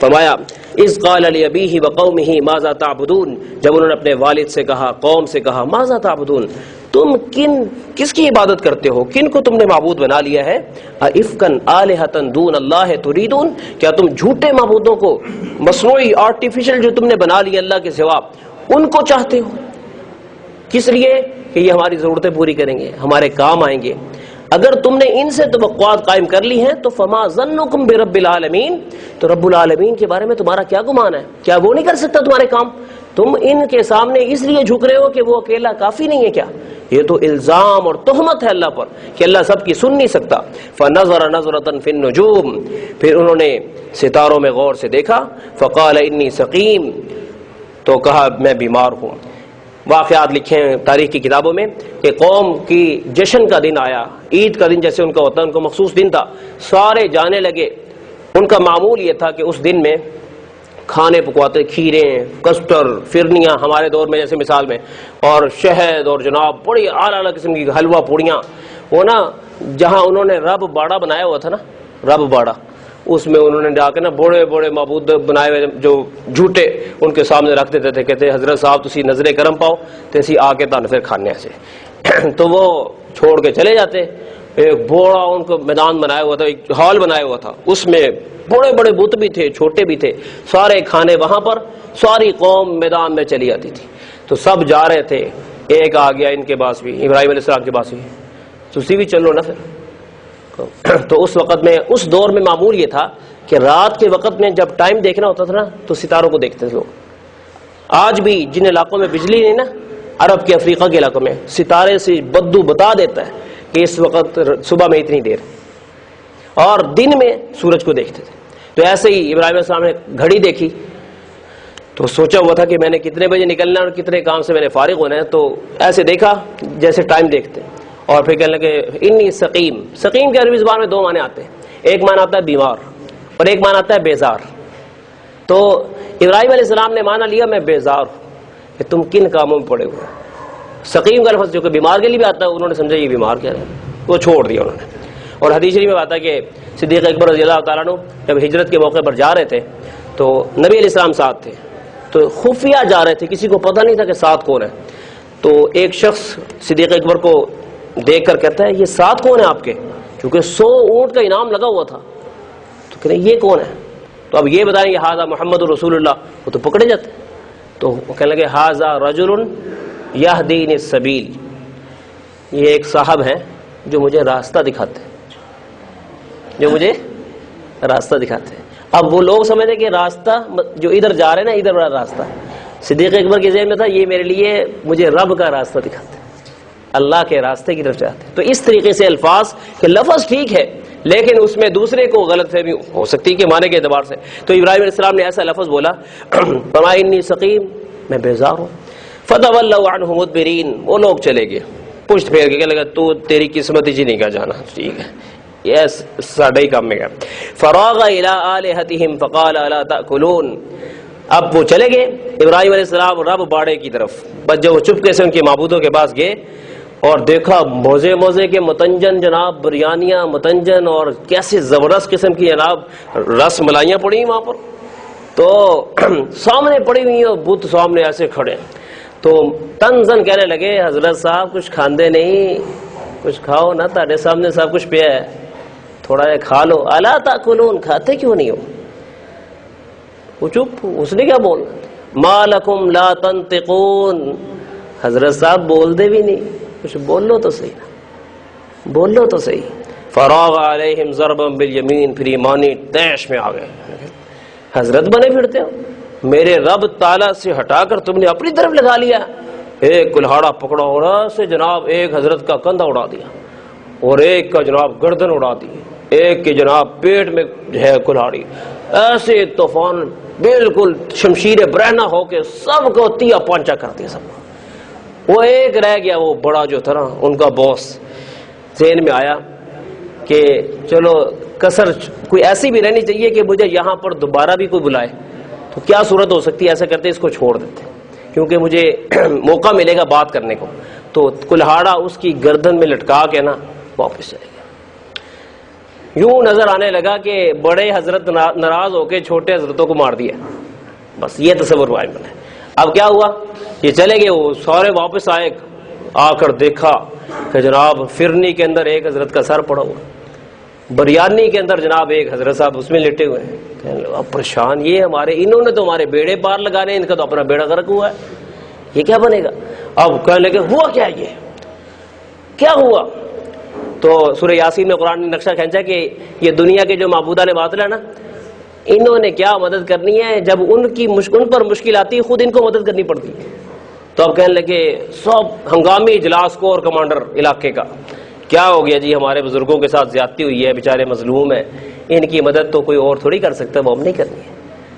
فرمایا اذ قال لابیہ وقومہ ماذا تعبدون، جب انہوں نے اپنے والد سے کہا، قوم سے کہا، ماذا تعبدون، تم کس کی عبادت کرتے ہو، کن کو تم نے معبود بنا لیا ہے؟ افکن آلہۃ دون اللہ تریدون، کیا تم جھوٹے معبودوں کو، مصنوعی آرٹیفیشل جو تم نے بنا لیا اللہ کے سوا، ان کو چاہتے ہو؟ کس لیے؟ کہ یہ ہماری ضرورتیں پوری کریں گے، ہمارے کام آئیں گے۔ اگر تم نے ان سے توقعات قائم کر لی ہیں تو فما ظنکم برب العالمین، تو رب العالمین کے بارے میں تمہارا کیا گمان ہے؟ کیا وہ نہیں کر سکتا تمہارے کام؟ تم ان کے سامنے اس لیے جھک رہے ہو کہ وہ اکیلا کافی نہیں ہے کیا؟ یہ تو الزام اور تہمت ہے اللہ پر کہ اللہ سب کی سن نہیں سکتا۔ فنظر نظرۃ فی النجوم، پھر انہوں نے ستاروں میں غور سے دیکھا، فقال انی سقیم، تو کہا میں بیمار ہوں۔ واقعات لکھے ہیں تاریخ کی کتابوں میں کہ قوم کی جشن کا دن آیا، عید کا دن جیسے ان کا ہوتا ہے، ان کو مخصوص دن تھا، سارے جانے لگے۔ ان کا معمول یہ تھا کہ اس دن میں کھانے پکواتے، کھیریں، کسٹر، فرنیاں ہمارے دور میں جیسے مثال میں، اور شہد، اور جناب بڑی اعلیٰ اعلیٰ قسم کی حلوہ پوڑیاں، وہ نا جہاں انہوں نے رب باڑا بنایا ہوا تھا نا، رب باڑا، اس میں انہوں نے جا کے نا بڑے بڑے معبود بنائے ہوئے جو جھوٹے ان کے سامنے رکھ دیتے تھے، کہتے حضرت صاحب تسی نظر کرم پاؤ تو اسی آ کے تن پھر کھانے سے تو وہ چھوڑ کے چلے جاتے۔ ایک بڑا ان کو میدان بنایا ہوا تھا، ایک ہال بنایا ہوا تھا، اس میں بڑے بڑے بت بھی تھے، چھوٹے بھی تھے، سارے کھانے وہاں پر، ساری قوم میدان میں چلی آتی تھی۔ تو سب جا رہے تھے، ایک آ گیا ان کے پاس بھی، ابراہیم علیہ السلام کے پاس بھی، تسی بھی چلو نا پھر۔ تو اس وقت میں، اس دور میں معمول یہ تھا کہ رات کے وقت میں جب ٹائم دیکھنا ہوتا تھا نا تو ستاروں کو دیکھتے تھے لوگ۔ آج بھی جن علاقوں میں بجلی نہیں نا، عرب کے، افریقہ کے علاقوں میں، ستارے سے بدو بتا دیتا ہے کہ اس وقت صبح میں اتنی دیر، اور دن میں سورج کو دیکھتے تھے۔ تو ایسے ہی ابراہیم علیہ السلام نے گھڑی دیکھی تو سوچا ہوا تھا کہ میں نے کتنے بجے نکلنا ہے اور کتنے کام سے میں نے فارغ ہونا ہے، تو ایسے دیکھا جیسے ٹائم دیکھتے، اور پھر کہنے لگے انی سقیم۔ سقیم کے عربی زبان میں دو معنی آتے ہیں، ایک معنی آتا ہے بیمار اور ایک معنی آتا ہے بیزار۔ تو ابراہیم علیہ السلام نے معنی لیا میں بیزار ہوں کہ تم کن کاموں میں پڑے ہوئے۔ سقیم کا لفظ جو کہ بیمار کے لیے بھی آتا ہے، انہوں نے سمجھا یہ بیمار کیا ہے، وہ چھوڑ دیا انہوں نے۔ اور حدیث شریف میں آتا ہے کہ صدیق اکبر رضی اللہ تعالیٰ عنہ جب ہجرت کے موقع پر جا رہے تھے تو نبی علیہ السلام ساتھ تھے، تو خفیہ جا رہے تھے، کسی کو پتہ نہیں تھا کہ ساتھ کون ہے۔ تو ایک شخص صدیق اکبر کو دیکھ کر کہتا ہے یہ ساتھ کون ہے آپ کے؟ کیونکہ 100 اونٹ کا انعام لگا ہوا تھا۔ تو کہتے ہیں یہ کون ہے؟ تو اب یہ بتائیں یہ ھذا محمد رسول اللہ، وہ تو پکڑے جاتے۔ تو وہ کہنے لگے ھذا رجل یہدینی السبیل، یہ ایک صاحب ہیں جو مجھے راستہ دکھاتے ہیں، جو مجھے راستہ دکھاتے ہیں۔ اب وہ لوگ سمجھتے کہ راستہ جو ادھر جا رہے ہیں نا، ادھر والا راستہ صدیق اکبر کے ذہن میں تھا یہ میرے لیے مجھے رب کا راستہ دکھاتے ہیں، اللہ کے راستے کی طرف جاتے ہیں۔ تو اس طریقے سے الفاظ کہ لفظ ٹھیک ہے لیکن اس میں دوسرے کو غلط فہمی ہو سکتی کہ معنی کے اعتبار سے۔ تو ابراہیم علیہ السلام نے ایسا لفظ بولا فرمایا انی سقیم، میں بیزار ہوں۔ فتولوا عنہ مدبرین، وہ لوگ چلے گئے پشت پھیر کے، کہنے لگا تو تیری قسمت ہی نہیں کا جانا، ٹھیک ہے یس ساڈا ہی کام میں گیا۔ فراغ الی آلہتہم فقال الا تاکلون، اب وہ چلے گئے ابراہیم علیہ السلام رب باڑے کی طرف، بس جب وہ چپکے سے ان کے معبودوں کے پاس گئے اور دیکھا موزے موزے کے متنجن جناب بریانیاں متنجن، اور کیسے زبردست قسم کی جناب رس ملائیاں پڑی وہاں پر، تو سامنے پڑی ہوئی ہیں، بت سامنے ایسے کھڑے، تو تنزن کہنے لگے حضرت صاحب کچھ کھاندے نہیں، کچھ کھاؤ نا، تہاڈے سامنے سب کچھ پیا ہے، تھوڑا جا کھا لو۔ الا تاکلون، کھاتے کیوں نہیں ہو؟ وہ چپ، اس نے کیا بولنا؟ ما لکم لا تنطقون، حضرت صاحب بول دے بھی نہیں، کچھ بول لو تو صحیح نا، بول لو تو صحیح۔ فراغ علیہم ضربا بالیمین، پھر ایمانی تیش میں آ گئے، حضرت بنے پھرتے ہو، میرے رب تعالیٰ سے ہٹا کر تم نے اپنی طرف لگا لیا۔ ایک کلہاڑا پکڑا اور ایسے جناب ایک حضرت کا کندھا اڑا دیا، اور ایک کا جناب گردن اڑا دی، ایک کے جناب پیٹ میں ہے کلہاڑی، ایسے طوفان بالکل شمشیر برہنہ ہو کے سب کو تیا پانچا کر دیا سب کو۔ وہ ایک رہ گیا، وہ بڑا جو تھا نا ان کا باس، ذہن میں آیا کہ چلو کسر کوئی ایسی بھی رہنی چاہیے کہ مجھے یہاں پر دوبارہ بھی کوئی بلائے تو کیا صورت ہو سکتی ہے، ایسا کرتے اس کو چھوڑ دیتے کیونکہ مجھے موقع ملے گا بات کرنے کو۔ تو کلہاڑا اس کی گردن میں لٹکا کے نا واپس چلے گیا۔ یوں نظر آنے لگا کہ بڑے حضرت ناراض ہو کے چھوٹے حضرتوں کو مار دیا. بس یہ تصور ہوا میں نے. اب کیا ہوا, یہ چلے گئے, وہ سارے واپس آئے, آ کر دیکھا کہ جناب فرنی کے اندر ایک حضرت کا سر پڑا ہوا, بریانی کے اندر جناب ایک حضرت صاحب اس میں لیٹے ہوئے ہیں. کہنے لگا پریشان, یہ ہمارے انہوں نے تو ہمارے بیڑے پار لگانے, ان کا تو اپنا بیڑا غرق ہوا ہے, یہ کیا بنے گا. اب کہنے لگے ہوا کیا, یہ کیا ہوا. تو سورہ یاسین میں قرآن نے نقشہ کھینچا کہ یہ دنیا کے جو معبودان باطل ہے نا, انہوں نے کیا مدد کرنی ہے, جب ان پر مشکل آتی ہے خود ان کو مدد کرنی پڑتی ہے. تو اب کہنے لگے سب ہنگامی اجلاس کو, اور کمانڈر علاقے کا, کیا ہو گیا جی, ہمارے بزرگوں کے ساتھ زیادتی ہوئی ہے, بیچارے مظلوم ہیں, ان کی مدد تو کوئی اور تھوڑی کر سکتا ہے, وہ ہم نہیں کرنی ہے.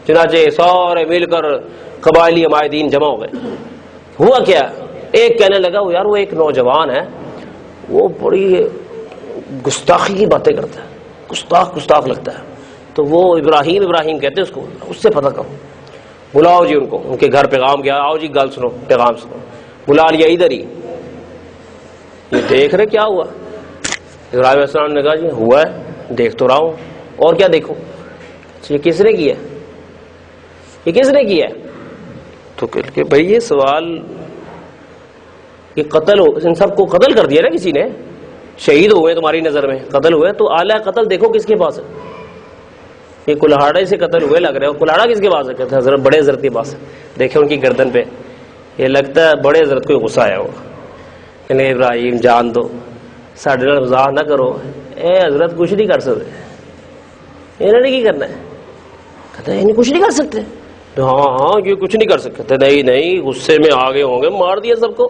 چنانچہ سارے مل کر قبائلی عمائدین جمع ہو گئے. ہوا کیا, ایک کہنے لگا وہ یار وہ ایک نوجوان ہے, وہ بڑی گستاخی کی باتیں کرتا ہے, گستاخ لگتا ہے. تو وہ ابراہیم کہتے ہیں اس کو, اس سے پتہ کرو, بلاؤ جی ان کو. ان کے گھر پیغام گیا, آؤ جی گل سنو, پیغام سنو. بلا لیا ادھر ہی, یہ دیکھ رہے کیا ہوا. ابراہیم علیہ السلام نے کہا جی ہوا ہے, دیکھ تو رہا ہوں, اور کیا دیکھوں. یہ کس نے کیا, یہ کس نے کیا. تو کہ بھائی یہ سوال, یہ قتل ہو, ان سب کو قتل کر دیا نا کسی نے, شہید ہوئے تمہاری نظر میں, قتل ہوئے, تو اعلیٰ قتل دیکھو کس کے پاس ہے. یہ کلہاڑے سے قتل ہوئے لگ رہے ہو, کلہاڑا کس کے پاس ہے, کہتے حضرت بڑے حضرت کے پاس ہے. دیکھیں ان کی گردن پہ, یہ لگتا ہے بڑے حضرت کو غصہ آیا ہوا. کہنے ابراہیم جان دو, ساڈے نال مزاح نہ کرو, اے حضرت کچھ نہیں کر سکتے, انہوں نے کی کرنا ہے. کہتے ہیں انہیں کچھ نہیں کر سکتے. ہاں یہ کچھ نہیں کر سکتے. نہیں غصے میں آگے ہوں گے, مار دیا سب کو,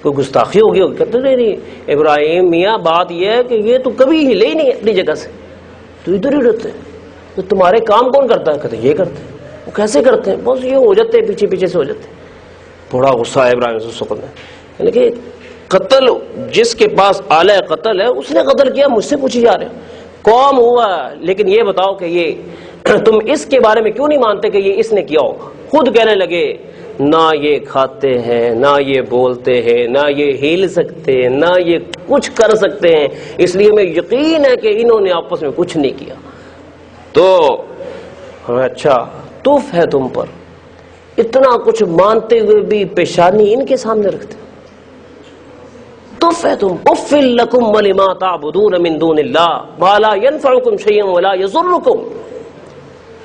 کوئی گستاخی ہوگی. کہتے نہیں ابراہیم میاں بات یہ ہے کہ یہ تو کبھی ہلے ہی نہیں اپنی جگہ سے, تو ادھر ہی رہتے, تو تمہارے کام کون کرتا ہے. کہتے یہ کرتے. وہ کیسے کرتے ہیں, بس یہ ہو جاتے پیچھے سے ہو جاتے. بڑا غصہ ہے ابراہیم نے, یعنی کہ قتل جس کے پاس آلہ قتل ہے اس نے قتل کیا, مجھ سے پوچھی جا رہے ہیں. قوم ہوا, لیکن یہ بتاؤ کہ یہ تم اس کے بارے میں کیوں نہیں مانتے کہ یہ اس نے کیا ہوگا. خود کہنے لگے نہ یہ کھاتے ہیں, نہ یہ بولتے ہیں, نہ یہ ہل سکتے ہیں, نہ یہ کچھ کر سکتے ہیں, اس لیے ہمیں یقین ہے کہ انہوں نے آپس میں کچھ نہیں کیا. تو اچھا توف ہے تم پر, اتنا کچھ مانتے ہوئے بھی پیشانی ان کے سامنے رکھتے. توف ہے تم, اف لکم ولما تعبدون من دون اللہ ما لا ينفعکم شیئا ولا یضرکم,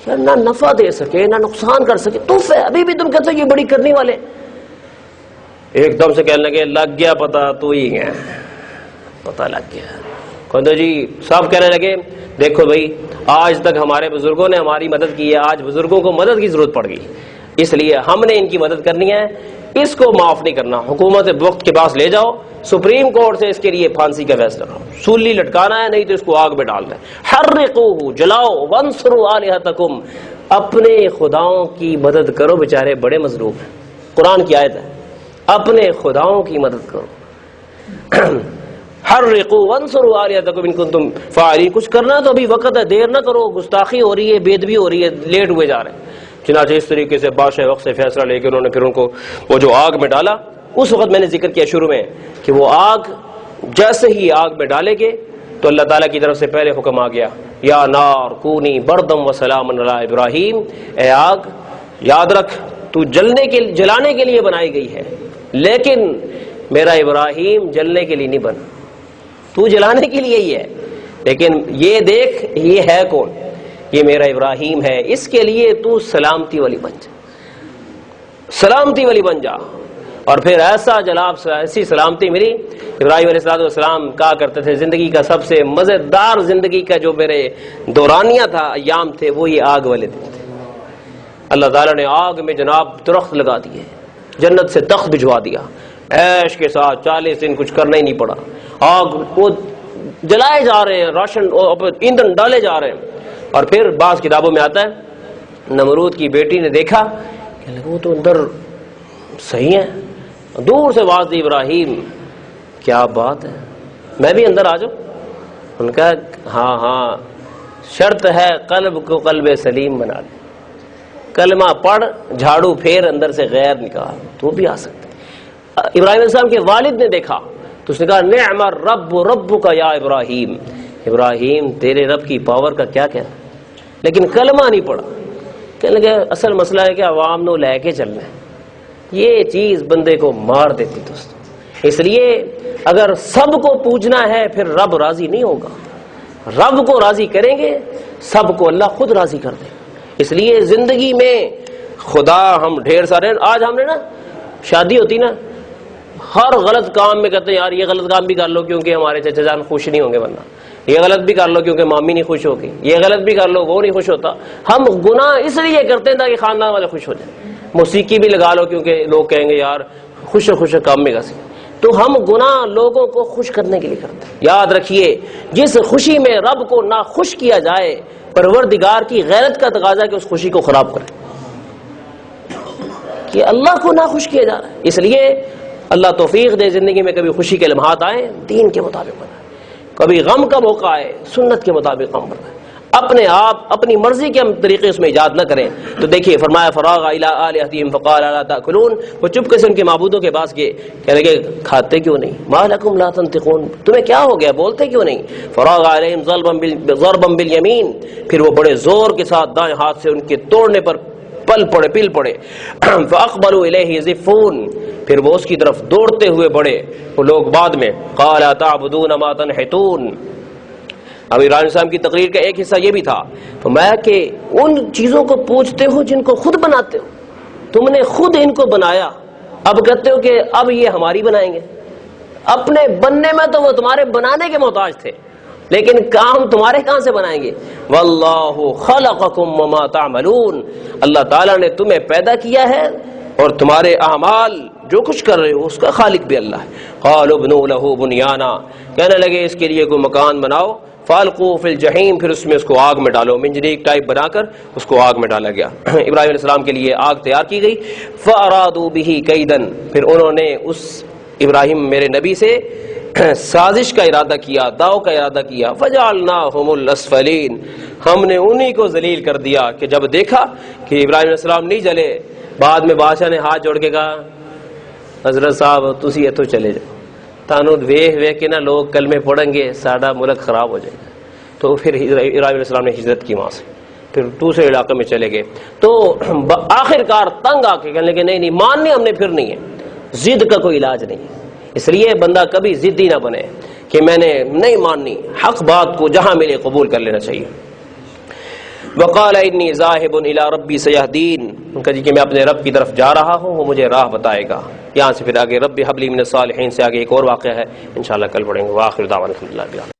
نہ نفع دے سکے نہ نقصان کر سکے. توف ہے, ابھی بھی تم کہتے ہو یہ بڑی کرنی والے. ایک دم سے کہنے لگے لگ گیا پتہ, تو ہی ہے, پتہ لگ گیا. کہتے جی سب کہنے لگے دیکھو بھائی آج تک ہمارے بزرگوں نے ہماری مدد کی ہے, آج بزرگوں کو مدد کی ضرورت پڑ گئی, اس لیے ہم نے ان کی مدد کرنی ہے, اس کو معاف نہیں کرنا. حکومت وقت کے پاس لے جاؤ, سپریم کورٹ سے اس کے لیے پھانسی کا فیصلہ کرو, سولی لٹکانا ہے, نہیں تو اس کو آگ میں ڈال دیں. حرقوہ, جلاؤ, وانصروا آلہتکم, اپنے خداؤں کی مدد کرو, بیچارے بڑے مظلوم ہیں. قرآن کی آیت ہے, اپنے خداؤں کی مدد کرو. حرقوا وانصروا آلہتکم ان کنتم فاعلین, کچھ کرنا تو ابھی وقت ہے, دیر نہ کرو, گستاخی ہو رہی ہے, بے ادبی ہو رہی ہے, لیٹ ہوئے جا رہے ہیں. چنانچہ اس طریقے سے بادشاہ وقت سے فیصلہ لے کے انہوں نے پھر ان کو وہ جو آگ میں ڈالا. اس وقت میں نے ذکر کیا شروع میں کہ وہ آگ جیسے ہی آگ میں ڈالے گے تو اللہ تعالیٰ کی طرف سے پہلے حکم آ گیا, یا نار کونی بردم و سلام علی ابراہیم, اے آگ یاد رکھ تو جلانے کے لیے بنائی گئی ہے, لیکن میرا ابراہیم جلنے کے لیے نہیں بنا, تو جلانے کے لیے ہی ہے, لیکن یہ دیکھ یہ ہے کون, یہ میرا ابراہیم ہے, اس کے لیے تو سلامتی والی بن جا, سلامتی والی بن جا. اور پھر ایسا جلاب, ایسی سلامتی ملی. ابراہیم علیہ السلام کہا کرتے تھے زندگی کا سب سے مزیدار, زندگی کا جو میرے دورانیہ تھا, ایام تھے, وہ یہ آگ والے دن تھے. اللہ تعالیٰ نے آگ میں جناب درخت لگا دیے, جنت سے تخت بھجوا دیا, عیش کے ساتھ 40 دن کچھ کرنا ہی نہیں پڑا. آگ کو جلائے جا رہے ہیں, راشن ایندھن ڈالے جا رہے ہیں. اور پھر بعض کتابوں میں آتا ہے نمرود کی بیٹی نے دیکھا کہ وہ تو اندر صحیح ہے, دور سے آواز دی ابراہیم کیا بات ہے, میں بھی اندر آ جاؤں. ان کا ہاں شرط ہے قلب کو قلب سلیم بنا لے, کلمہ پڑھ, جھاڑو پھیر, اندر سے غیر نکال, تو بھی آ سکتے. ابراہیم علیہ السلام کے والد نے دیکھا تو اس نے کہا نعم الرب ربک یا ابراہیم, ابراہیم تیرے رب کی پاور کا کیا کہنا، لیکن کلمہ نہیں پڑا. کہنے لگے اصل مسئلہ ہے کہ عوام نو لے کے چلنا ہے. یہ چیز بندے کو مار دیتی دوست. اس لیے اگر سب کو پوجنا ہے پھر رب راضی نہیں ہوگا. رب کو راضی کریں گے سب کو اللہ خود راضی کر دے. اس لیے زندگی میں خدا ہم ڈھیر سارے، آج ہم نے نا شادی ہوتی نا ہر غلط کام میں کہتے ہیں یار یہ غلط کام بھی کر لو کیونکہ ہمارے چچا جان خوش نہیں ہوں گے، ورنہ یہ غلط بھی کر لو کیونکہ مامی نہیں خوش ہوگی، یہ غلط بھی کر لو وہ نہیں خوش ہوتا. ہم گناہ اس لیے کرتے ہیں تاکہ خاندان والے خوش ہو جائیں. موسیقی بھی لگا لو کیونکہ لوگ کہیں گے یار خوش کام میں گھسی. تو ہم گناہ لوگوں کو خوش کرنے کے لیے کرتے ہیں. یاد رکھیے جس خوشی میں رب کو نہ خوش کیا جائے پروردگار کی غیرت کا تقاضا کہ اس خوشی کو خراب کرے، کہ اللہ کو نہ خوش کیا جا رہا ہے. اس لیے اللہ توفیق دے زندگی میں کبھی خوشی کے لمحات آئیں دین کے مطابق بنائیں، کبھی غم کا موقع آئے سنت کے مطابق غم بنائیں. اپنے آپ اپنی مرضی کے ہم طریقے اس میں ایجاد نہ کریں. تو دیکھیے فرمایا فراغ الی آلہتہم فقال الا تاکلون، وہ چپ کے سے ان کے معبودوں کے پاس گئے، کہنے لگے کھاتے کیوں نہیں، ما لکم لا تنطقون، تمہیں کیا ہو گیا بولتے کیوں نہیں. فراغ علیہم ضربا بالیمین، پھر وہ بڑے زور کے ساتھ دائیں ہاتھ سے ان کے توڑنے پر پل پڑے. فاقبلوا الیہ یزفون، پھر وہ اس کی طرف دوڑتے ہوئے بڑھے وہ لوگ بعد میں. قال تعبدون ما تنحتون، اب ابراہیم السلام کی تقریر کا ایک حصہ یہ بھی تھا فرمایا کہ ان چیزوں کو پوجتے ہو جن کو خود بناتے ہو، تم نے خود ان کو بنایا، اب کہتے ہو کہ اب یہ ہماری بنائیں گے. اپنے بننے میں تو وہ تمہارے بنانے کے محتاج تھے، لیکن کام تمہارے کہاں سے بنائیں گے. واللہ خلقکم وما تعملون، اللہ تعالیٰ نے تمہیں پیدا کیا ہے اور تمہارے اعمال جو کچھ کر رہے ہو اس کا خالق بھی اللہ ہے. قالوا ابنوا له بنیانا، کہنے لگے اس کے لیے کوئی مکان بناؤ. فالقوا فی الجحیم، پھر اس میں اس کو آگ میں ڈالو. منجنیق ٹائپ بنا کر اس کو آگ میں ڈالا گیا. ابراہیم علیہ السلام کے لیے آگ تیار کی گئی. فارادوا به کیدا، پھر انہوں نے اس ابراہیم میرے نبی سے سازش کا ارادہ کیا، داؤ کا ارادہ کیا. فجعلناہم الاسفلین، ہم نے انہی کو ذلیل کر دیا کہ جب دیکھا کہ ابراہیم علیہ السلام نہیں جلے، بعد میں بادشاہ نے ہاتھ جوڑ کے کہا حضرت صاحب تسی اتوں چلے جاؤ، تانوں ویکھ کے نا لوگ کلمے پڑھیں گے ساڈا ملک خراب ہو جائے گا. تو پھر ابراہیم علیہ السلام نے ہجرت کی وہاں سے، پھر دوسرے علاقے میں چلے گئے. تو آخر کار تنگ آ کے کہنے لگے نہیں ماننی ہم نے پھر نہیں ہے. ضد کا کوئی علاج نہیں ہے. اس لیے بندہ کبھی ضدی نہ بنے کہ میں نے نہیں ماننی، حق بات کو جہاں ملے قبول کر لینا چاہیے. وقال انی ذاہب الی ربی سیہدین، ان کا جی کہ میں اپنے رب کی طرف جا رہا ہوں وہ مجھے راہ بتائے گا. یہاں سے پھر آگے رب ھب لی من الصالحین سے آگے ایک اور واقعہ ہے انشاءاللہ کل پڑھیں گے. وآخر دعوانا الحمدللہ.